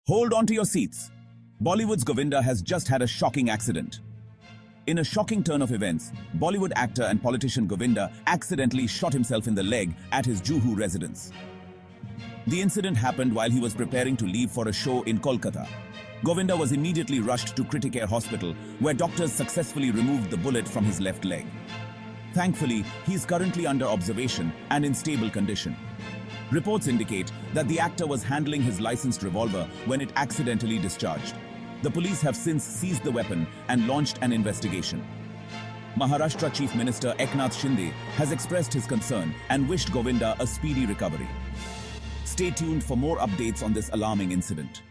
Hold on to your seats. Bollywood's Govinda has just had a shocking accident. In a shocking turn of events, Bollywood actor and politician Govinda accidentally shot himself in the leg at his Juhu residence. The incident happened while he was preparing to leave for a show in Kolkata. Govinda was immediately rushed to Criticare Hospital, where doctors successfully removed the bullet from his left leg. Thankfully, he is currently under observation and in stable condition. Reports indicate that the actor was handling his licensed revolver when it accidentally discharged. The police have since seized the weapon and launched an investigation. Maharashtra Chief Minister Eknath Shinde has expressed his concern and wished Govinda a speedy recovery. Stay tuned for more updates on this alarming incident.